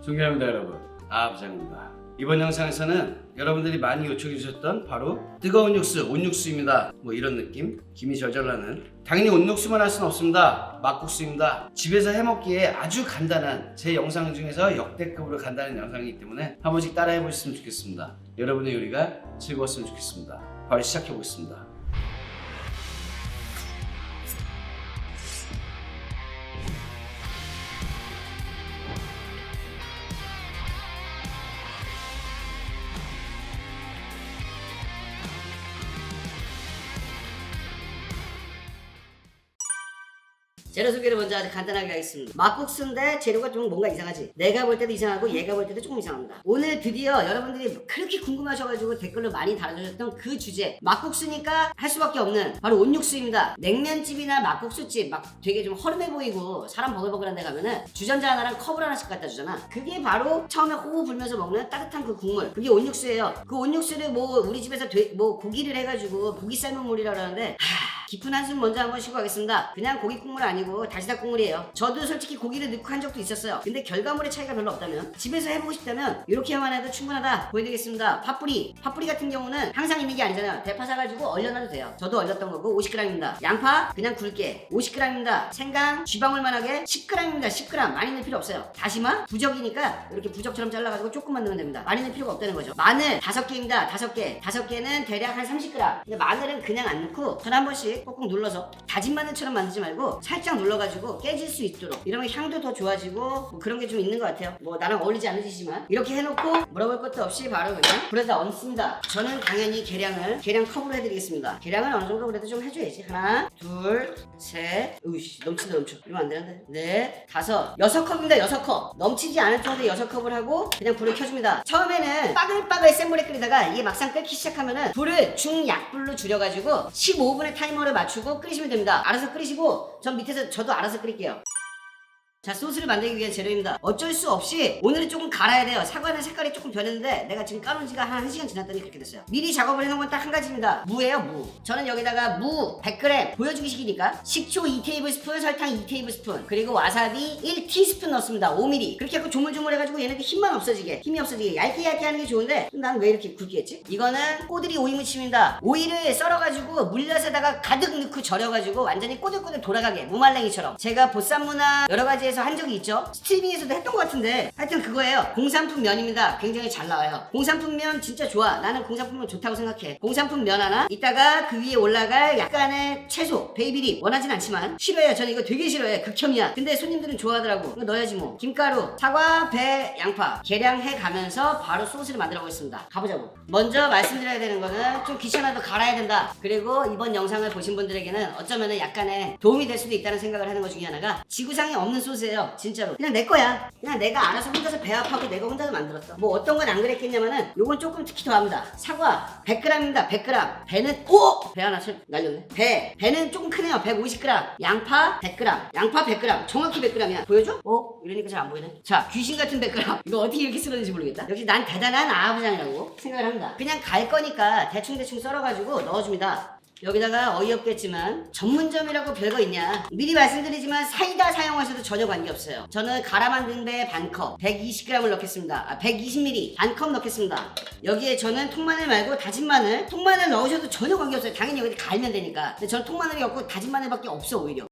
존경합니다 여러분, 아부장입니다. 이번 영상에서는 여러분들이 많이 요청해 주셨던 바로 뜨거운 육수, 온육수입니다. 뭐 이런 느낌? 김이 절절 나는. 당연히 온육수만 할 수는 없습니다. 막국수입니다. 집에서 해먹기에 아주 간단한, 제 영상 중에서 역대급으로 간단한 영상이기 때문에 한 번씩 따라해 보셨으면 좋겠습니다. 여러분의 요리가 즐거웠으면 좋겠습니다. 바로 시작해 보겠습니다. 재료 소개를 먼저 아주 간단하게 하겠습니다. 막국수인데 재료가 좀 뭔가 이상하지? 내가 볼 때도 이상하고 얘가 볼 때도 조금 이상합니다. 오늘 드디어 여러분들이 그렇게 궁금하셔가지고 댓글로 많이 달아주셨던 그 주제, 막국수니까 할 수밖에 없는 바로 온육수입니다. 냉면집이나 막국수집 막 되게 좀 허름해 보이고 사람 버글버글한 데 가면은 주전자 하나랑 컵을 하나씩 갖다 주잖아. 그게 바로 처음에 호호 불면서 먹는 따뜻한 그 국물, 그게 온육수예요. 그 온육수를 뭐 우리 집에서 고기를 해가지고 고기 삶은 물이라 그러는데 깊은 한숨 먼저 한번 쉬고 가겠습니다. 그냥 고기 국물 아니고 다시다 국물이에요. 저도 솔직히 고기를 넣고 한 적도 있었어요. 근데 결과물의 차이가 별로 없다면, 집에서 해보고 싶다면 이렇게만 해도 충분하다 보여드리겠습니다. 파뿌리 같은 경우는 항상 있는 게 아니잖아요. 대파 사가지고 얼려놔도 돼요. 저도 얼렸던 거고 50g입니다. 양파 그냥 굵게 50g입니다. 생강 쥐방울만 하게 10g입니다. 10g 많이 넣을 필요 없어요. 다시마 부적이니까 이렇게 부적처럼 잘라가지고 조금만 넣으면 됩니다. 많이 넣을 필요가 없다는 거죠. 마늘 5개입니다. 5개. 5개는 대략 한 30g. 근데 마늘은 그냥 안 넣고 전 한 번씩 꼭꼭 눌러서, 다진 마늘처럼 만들지 말고 살짝 눌러가지고 깨질 수 있도록, 이러면 향도 더 좋아지고 뭐 그런 게 좀 있는 것 같아요. 뭐 나랑 어울리지 않는 짓이지만 이렇게 해놓고 물어볼 것도 없이 바로 그냥 불에다 얹습니다. 저는 당연히 계량 컵으로 해드리겠습니다. 계량은 어느 정도 그래도 좀 해줘야지. 하나, 둘, 셋, 으이씨 넘친다 넘쳐. 이러면 안 되는데. 넷, 다섯, 6컵입니다. 6컵. 넘치지 않을 정도의 6컵을 하고 그냥 불을 켜줍니다. 처음에는 빠글빠글 센 물에 끓이다가 이게 막상 끓기 시작하면은 불을 중약불로 줄여가지고 15분의 타이머를 맞추고 끓이시면 됩니다. 알아서 끓이시고 전 밑에서 저도 알아서 끓일게요. 자, 소스를 만들기 위한 재료입니다. 어쩔 수 없이 오늘은 조금 갈아야 돼요. 사과는 색깔이 조금 변했는데 내가 지금 까놓은 지가 한 1시간 지났더니 그렇게 됐어요. 미리 작업을 해놓은 건 딱 한 가지입니다. 무예요, 무. 저는 여기다가 무 100g 보여주기식이니까 식초 2테이블스푼, 설탕 2테이블스푼, 그리고 와사비 1티스푼 넣습니다. 5mm. 그렇게 하고 조물조물 해가지고 얘네들 힘이 없어지게 얇게 하는 게 좋은데 난 왜 이렇게 굵게 했지? 이거는 꼬들이 오이 무침입니다. 오이를 썰어가지고 물엿에다가 가득 넣고 절여가지고 완전히 꼬들꼬들 돌아가게, 무말랭이처럼. 제가 보쌈무나 여러가지에서 한 적이 있죠. 스트리밍에서도 했던 것 같은데 하여튼 그거예요. 공산품 면입니다. 굉장히 잘 나와요. 공산품 면 진짜 좋아. 나는 공산품 면 좋다고 생각해. 공산품 면 하나, 이따가 그 위에 올라갈 약간의 채소, 베이비립 원하진 않지만 싫어해요. 저는 이거 되게 싫어해. 극혐이야. 근데 손님들은 좋아하더라고. 이거 넣어야지 뭐. 김가루, 사과, 배, 양파 계량해 가면서 바로 소스를 만들어 보겠습니다. 가보자고. 먼저 말씀드려야 되는 거는 좀 귀찮아도 갈아야 된다. 그리고 이번 영상을 보신 분들에게는 어쩌면은 약간의 도움이 될 수도 있다는 생각을 하는 것 중에 하나가, 지구상에 없는 소스예요. 진짜로 그냥 내 거야. 그냥 내가 알아서 혼자서 배합하고 내가 혼자서 만들었어. 뭐 어떤 건 안 그랬겠냐면은 요건 조금 특히 더합니다. 사과 100g입니다. 100g. 배는 배 하나 날렸네. 배는 조금 크네요. 150g. 양파 100g. 양파 100g. 정확히 100g이야. 보여줘? 이러니까 잘 안 보이네. 자, 귀신 같은 100g. 이거 어떻게 이렇게 쓰는지 모르겠다. 역시 난 대단한 아부장이라고 생각을 합니다. 그냥 갈 거니까 대충 썰어가지고 넣어줍니다. 여기다가 어이없겠지만 전문점이라고 별거 있냐. 미리 말씀드리지만 사이다 사용하셔도 전혀 관계없어요. 저는 갈아 만든 배 반컵 120g을 넣겠습니다. 120ml 반컵 넣겠습니다. 여기에 저는 통마늘 말고 다진 마늘, 통마늘 넣으셔도 전혀 관계없어요. 당연히 여기 갈면 되니까. 근데 저는 통마늘이 없고 다진 마늘밖에 없어. 오히려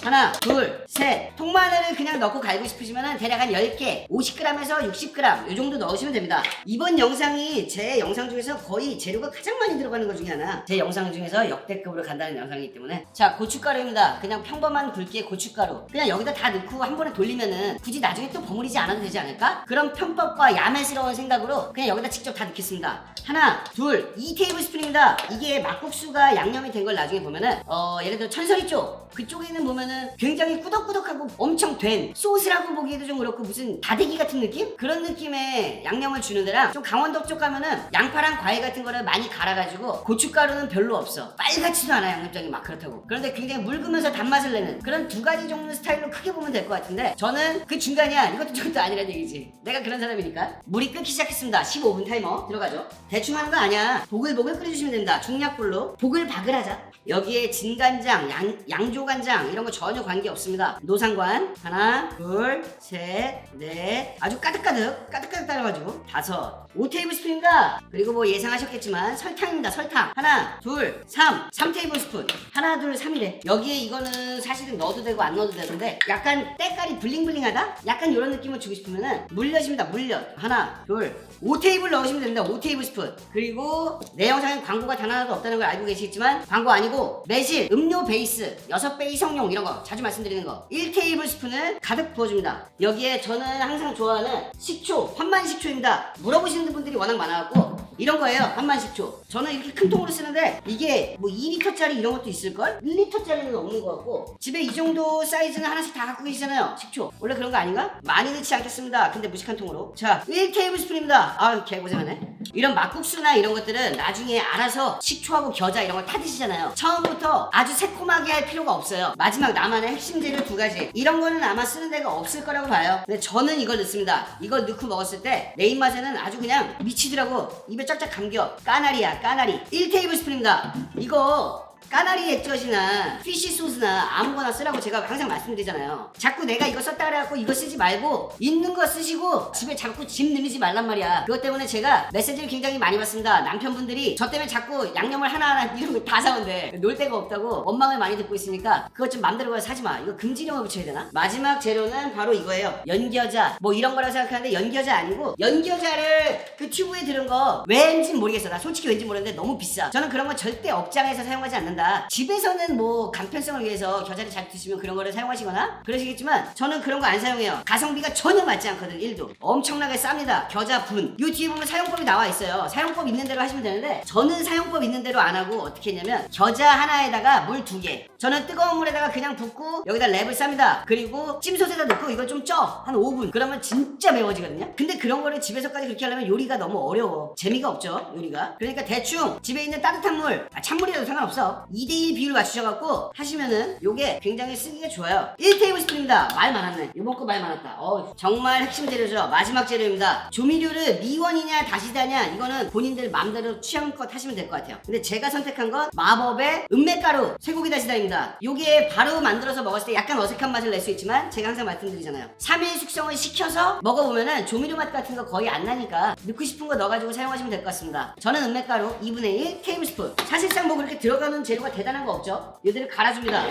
하나, 둘, 셋. 통마늘을 그냥 넣고 갈고 싶으시면 대략 한 10개, 50g에서 60g 이 정도 넣으시면 됩니다. 이번 영상이 제 영상 중에서 거의 재료가 가장 많이 들어가는 것 중에 하나, 제 영상 중에서 역대급으로 간다는 영상이기 때문에. 자, 고춧가루입니다. 그냥 평범한 굵기의 고춧가루 그냥 여기다 다 넣고 한 번에 돌리면은 굳이 나중에 또 버무리지 않아도 되지 않을까? 그런 편법과 야매스러운 생각으로 그냥 여기다 직접 다 넣겠습니다. 하나, 둘, 2테이블스푼입니다. 이게 막국수가 양념이 된 걸 나중에 보면은 예를 들어 천설이 쪽 그쪽에는 보면은 굉장히 꾸덕꾸덕하고 엄청 된, 소스라고 보기에도 좀 그렇고 무슨 다대기 같은 느낌? 그런 느낌의 양념을 주는 데랑, 좀 강원도 쪽 가면은 양파랑 과일 같은 거를 많이 갈아가지고 고춧가루는 별로 없어. 빨갛지도 않아 양념장이 막 그렇다고. 그런데 굉장히 묽으면서 단맛을 내는 그런 두 가지 종류 스타일로 크게 보면 될 것 같은데, 저는 그 중간이야. 이것도 저것도 아니란 얘기지. 내가 그런 사람이니까. 물이 끓기 시작했습니다. 15분 타이머 들어가죠. 대충 하는 거 아니야. 보글보글 끓여주시면 됩니다. 중약불로 보글바글 하자. 여기에 진간장, 양조간장 이런 거 전혀 관계없습니다. 노상관. 하나, 둘, 셋, 넷. 아주 까득까득 따라가지고 5. 5테이블스푼입니다. 그리고 뭐 예상하셨겠지만 설탕입니다. 설탕. 하나, 둘, 3테이블스푼. 하나, 둘, 3이래. 여기에 이거는 사실은 넣어도 되고 안 넣어도 되는데 약간 때깔이 블링블링하다? 약간 이런 느낌을 주고 싶으면은 물엿입니다. 물엿. 하나, 둘, 5테이블 넣으시면 됩니다. 5테이블스푼. 그리고 내 영상에 광고가 단 하나도 없다는 걸 알고 계시겠지만 광고 아니고 매실, 음료 베이스, 6배 이성용 이런 거 자주 말씀드리는 거 1테이블스푼을 가득 부어줍니다. 여기에 저는 항상 좋아하는 식초, 환만식초입니다. 물어보시는 분들이 워낙 많아갖고 이런 거예요. 환만식초. 저는 이렇게 큰 통으로 쓰는데 이게 뭐 2리터짜리 이런 것도 있을걸? 1리터짜리는 없는 것 같고 집에 이 정도 사이즈는 하나씩 다 갖고 계시잖아요. 식초. 원래 그런 거 아닌가? 많이 넣지 않겠습니다. 근데 무식한 통으로. 자, 1테이블스푼입니다. 아유 개고생하네. 이런 막국수나 이런 것들은 나중에 알아서 식초하고 겨자 이런 걸 타 드시잖아요. 처음부터 아주 새콤하게 할 필요가 없어요. 마지막 나만의 핵심 재료 2가지. 이런 거는 아마 쓰는 데가 없을 거라고 봐요. 근데 저는 이걸 넣습니다. 이걸 넣고 먹었을 때 내 입맛에는 아주 그냥 미치더라고. 입에 쫙쫙 감겨. 까나리야 까나리. 1테이블스푼입니다. 이거 까나리 액젓이나 피쉬 소스나 아무거나 쓰라고 제가 항상 말씀드리잖아요. 자꾸 내가 이거 썼다 그래갖고 이거 쓰지 말고 있는 거 쓰시고 집에 자꾸 짐 늘리지 말란 말이야. 그것 때문에 제가 메시지를 굉장히 많이 받습니다. 남편분들이 저 때문에 자꾸 양념을 하나하나 이런 거 다 사온대. 놀 데가 없다고 원망을 많이 듣고 있으니까 그것 좀 맘대로 가서 사지 마. 이거 금지령을 붙여야 되나? 마지막 재료는 바로 이거예요. 연겨자. 뭐 이런 거라고 생각하는데 연겨자 아니고 연겨자를 그 튜브에 들은 거 왠지 모르겠어. 나 솔직히 왠지 모르는데 너무 비싸. 저는 그런 거 절대 업장에서 사용하지 않는다. 집에서는 뭐 간편성을 위해서 겨자를 잘 드시면 그런 거를 사용하시거나 그러시겠지만 저는 그런 거 안 사용해요. 가성비가 전혀 맞지 않거든. 1도 엄청나게 쌉니다. 겨자 분. 이 뒤에 보면 사용법이 나와 있어요. 사용법 있는 대로 하시면 되는데 저는 사용법 있는 대로 안 하고 어떻게 했냐면 겨자 하나에다가 물 2개. 저는 뜨거운 물에다가 그냥 붓고 여기다 랩을 쌉니다. 그리고 찜솥에다 넣고 이걸 좀 쪄. 한 5분. 그러면 진짜 매워지거든요. 근데 그런 거를 집에서까지 그렇게 하려면 요리가 너무 어려워. 재미가 없죠. 요리가. 그러니까 대충 집에 있는 따뜻한 물, 찬물이라도 상관없어. 2대1 비율 맞추셔갖고 하시면은 요게 굉장히 쓰기가 좋아요. 1테이블스푼입니다. 말 많았네. 요번 거 말 많았다. 정말 핵심 재료죠. 마지막 재료입니다. 조미료를 미원이냐 다시다냐 이거는 본인들 마음대로 취향껏 하시면 될 것 같아요. 근데 제가 선택한 건 마법의 은맥가루 쇠고기 다시다입니다. 요게 바로 만들어서 먹었을 때 약간 어색한 맛을 낼 수 있지만 제가 항상 말씀드리잖아요. 3일 숙성을 시켜서 먹어보면은 조미료 맛 같은 거 거의 안 나니까 넣고 싶은 거 넣어가지고 사용하시면 될 것 같습니다. 저는 은맥가루 2분의 1 테이블스푼. 사실상 뭐 그렇게 들어가는 재료가 대단한 거 없죠? 얘들을 갈아줍니다.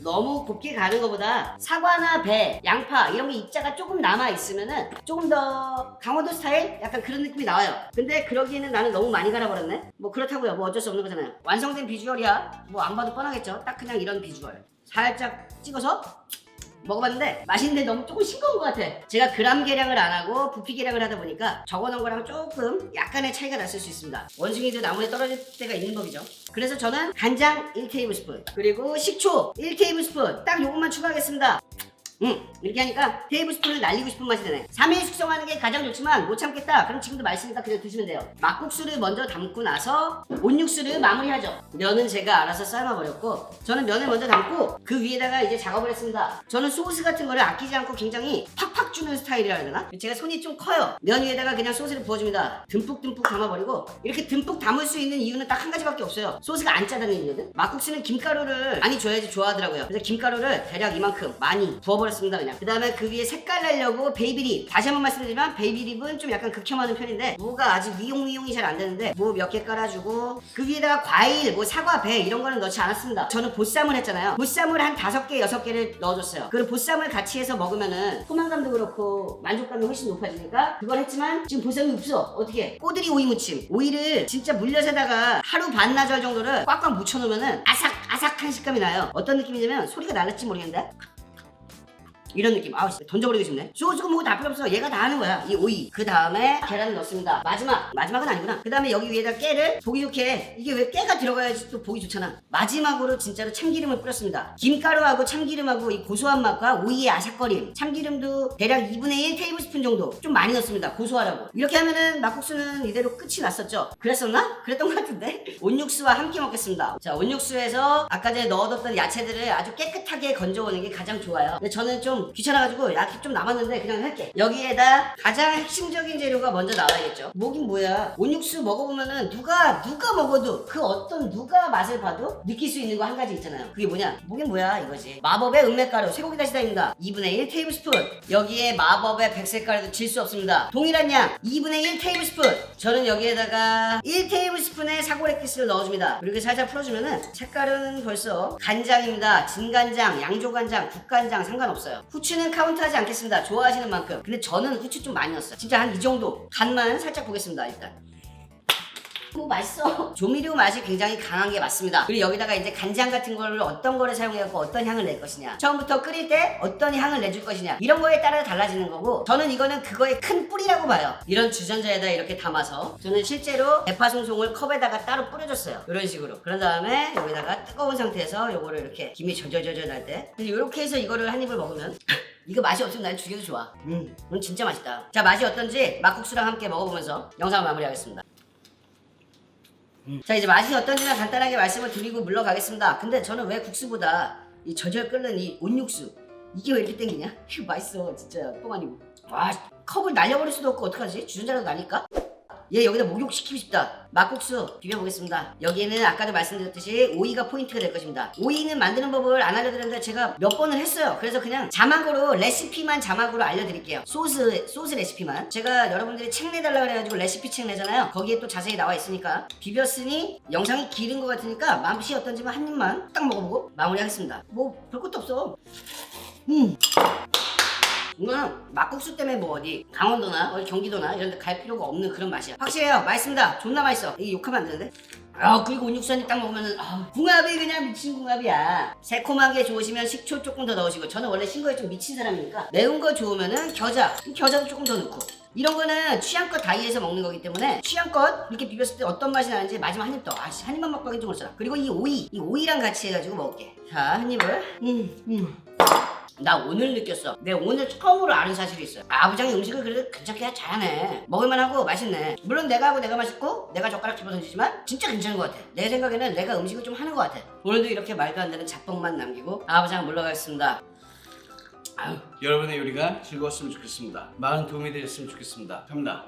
너무 곱게 가는 것보다 사과나 배, 양파 이런 게 입자가 조금 남아있으면은 조금 더 강원도 스타일? 약간 그런 느낌이 나와요. 근데 그러기에는 나는 너무 많이 갈아버렸네? 뭐 그렇다고요. 뭐 어쩔 수 없는 거잖아요. 완성된 비주얼이야. 뭐 안 봐도 뻔하겠죠? 딱 그냥 이런 비주얼. 살짝 찍어서 먹어봤는데 맛있는데 너무 조금 싱거운 것 같아. 제가 그람 계량을 안 하고 부피 계량을 하다 보니까 적어놓은 거랑 조금 약간의 차이가 났을 수 있습니다. 원숭이도 나무에 떨어질 때가 있는 법이죠. 그래서 저는 간장 1테이블스푼 그리고 식초 1테이블스푼 딱 요것만 추가하겠습니다. 이렇게 하니까 테이블스푼을 날리고 싶은 맛이 되네. 3일 숙성하는 게 가장 좋지만 못 참겠다. 그럼 지금도 맛있으니까 그냥 드시면 돼요. 막국수를 먼저 담고 나서 온육수를 마무리하죠. 면은 제가 알아서 삶아버렸고 저는 면을 먼저 담고 그 위에다가 이제 작업을 했습니다. 저는 소스 같은 거를 아끼지 않고 굉장히 팍팍 주는 스타일이라 해야 되나? 제가 손이 좀 커요. 면 위에다가 그냥 소스를 부어줍니다. 듬뿍듬뿍 담아버리고 이렇게 듬뿍 담을 수 있는 이유는 딱 한 가지밖에 없어요. 소스가 안 짜다는 이유거든. 막국수는 김가루를 많이 줘야지 좋아하더라고요. 그래서 김가루를 대략 이만큼 많이 부어버렸습니다. 그냥 그 다음에 그 위에 색깔 내려고 베이비립. 다시 한번 말씀드리지만 베이비립은 좀 약간 극혐하는 편인데 무가 아직 위용이 잘 안 되는데 무 몇 개 깔아주고 그 위에다가 과일 뭐 사과 배 이런 거는 넣지 않았습니다. 저는 보쌈을 했잖아요. 보쌈을 한 5개 6개를 넣어줬어요. 그리고 보쌈을 같이 해서 먹으면은 포만감도 그렇고 만족감이 훨씬 높아지니까 그걸 했지만 지금 보쌈이 없어. 어떻게 꼬들이 오이 무침. 오이를 진짜 물엿에다가 하루 반나절 정도를 꽉꽉 묻혀놓으면은 아삭아삭한 식감이 나요. 어떤 느낌이냐면 소리가 날릴지 모르겠는데 이런 느낌. 아우 던져버리고 싶네. 소스고 뭐고 다 필요 없어. 얘가 다 하는 거야. 이 오이. 그 다음에 계란을 넣습니다. 마지막은 아니구나. 그 다음에 여기 위에다 깨를 보기 좋게. 이게 왜 깨가 들어가야지 또 보기 좋잖아. 마지막으로 진짜로 참기름을 뿌렸습니다. 김가루하고 참기름하고 이 고소한 맛과 오이의 아삭거림. 참기름도 대략 2분의 1 테이블스푼 정도 좀 많이 넣습니다. 고소하라고. 이렇게 하면은 막국수는 이대로 끝이 났었죠. 그랬었나? 그랬던 것 같은데. 온육수와 함께 먹겠습니다. 자, 온육수에서 아까 전에 넣어뒀던 야채들을 아주 깨끗하게 건져오는 게 가장 좋아요. 근데 저는 좀 좀 귀찮아가지고 약이 좀 남았는데 그냥 할게. 여기에다 가장 핵심적인 재료가 먼저 나와야겠죠. 뭐긴 뭐야. 온육수 먹어보면은 누가 먹어도 그 어떤 누가 맛을 봐도 느낄 수 있는 거 한 가지 있잖아요. 그게 뭐냐? 뭐긴 뭐야 이거지. 마법의 은맥가루 쇠고기 다시다입니다. 2분의 1 테이블스푼. 여기에 마법의 백색가루도 질 수 없습니다. 동일한 양 2분의 1 테이블스푼. 저는 여기에다가 1 테이블스푼의 사골액기스를 넣어줍니다. 그리고 살짝 풀어주면은 색깔은 벌써 간장입니다. 진간장, 양조간장, 국간장 상관없어요. 후추는 카운트하지 않겠습니다. 좋아하시는 만큼. 근데 저는 후추 좀 많이 넣었어요. 진짜 한 이 정도. 간만 살짝 보겠습니다. 일단. 오, 맛있어. 조미료 맛이 굉장히 강한 게 맞습니다. 그리고 여기다가 이제 간장 같은 거를 어떤 거를 사용해갖고 어떤 향을 낼 것이냐, 처음부터 끓일 때 어떤 향을 내줄 것이냐, 이런 거에 따라 달라지는 거고, 저는 이거는 그거의 큰 뿌리라고 봐요. 이런 주전자에다 이렇게 담아서 저는 실제로 대파송송을 컵에다가 따로 뿌려줬어요. 이런 식으로. 그런 다음에 여기다가 뜨거운 상태에서 요거를 이렇게 김이 절절절절 날 때 이렇게 해서 이거를 한 입을 먹으면 이거 맛이 없으면 난 죽여도 좋아. 이건 진짜 맛있다. 자, 맛이 어떤지 막국수랑 함께 먹어보면서 영상을 마무리하겠습니다. 자, 이제 맛이 어떤지는 간단하게 말씀을 드리고 물러가겠습니다. 근데 저는 왜 국수보다 이 절절 끓는 이 온육수, 이게 왜 이렇게 땡기냐? 이거 맛있어 진짜. 똥 아니고. 와, 컵을 날려버릴 수도 없고 어떡하지? 주전자라도 나니까? 얘 여기다 목욕시키고 싶다. 막국수 비벼보겠습니다. 여기에는 아까도 말씀드렸듯이 오이가 포인트가 될 것입니다. 오이는 만드는 법을 안 알려드렸는데 제가 몇 번을 했어요. 그래서 그냥 자막으로 레시피만 자막으로 알려드릴게요. 소스 레시피만. 제가 여러분들이 책 내달라 그래가지고 레시피 책 내잖아요. 거기에 또 자세히 나와 있으니까. 비볐으니 영상이 길은 것 같으니까 맛이 어떤지만 한 입만 딱 먹어보고 마무리하겠습니다. 뭐 별것도 없어. 이거는 막국수 때문에 뭐 어디 강원도나 어디 경기도나 이런 데 갈 필요가 없는 그런 맛이야. 확실해요. 맛있습니다. 존나 맛있어. 이게 욕하면 안 되는데? 그리고 온육수 한 입 딱 먹으면은 궁합이 그냥 미친 궁합이야. 새콤한 게 좋으시면 식초 조금 더 넣으시고, 저는 원래 신거에 좀 미친 사람이니까 매운 거 좋으면은 겨자도 조금 더 넣고, 이런 거는 취향껏 다이해서 먹는 거기 때문에 취향껏 이렇게 비볐을 때 어떤 맛이 나는지 마지막 한 입 더. 한 입만 먹고 하긴 좀 그렇잖아. 그리고 이 오이랑 같이 해가지고 먹을게. 자, 한 입을. 나 오늘 느꼈어. 내가 오늘 처음으로 아는 사실이 있어요. 아부장이 음식을 그래도 괜찮게 잘하네. 먹을만하고 맛있네. 물론 내가 하고 내가 맛있고 내가 젓가락 집어던지지만 진짜 괜찮은 것 같아. 내 생각에는 내가 음식을 좀 하는 것 같아. 오늘도 이렇게 말도 안 되는 작동만 남기고 아부장 물러가겠습니다. 여러분의 요리가 즐거웠으면 좋겠습니다. 많은 도움이 되셨으면 좋겠습니다. 갑니다.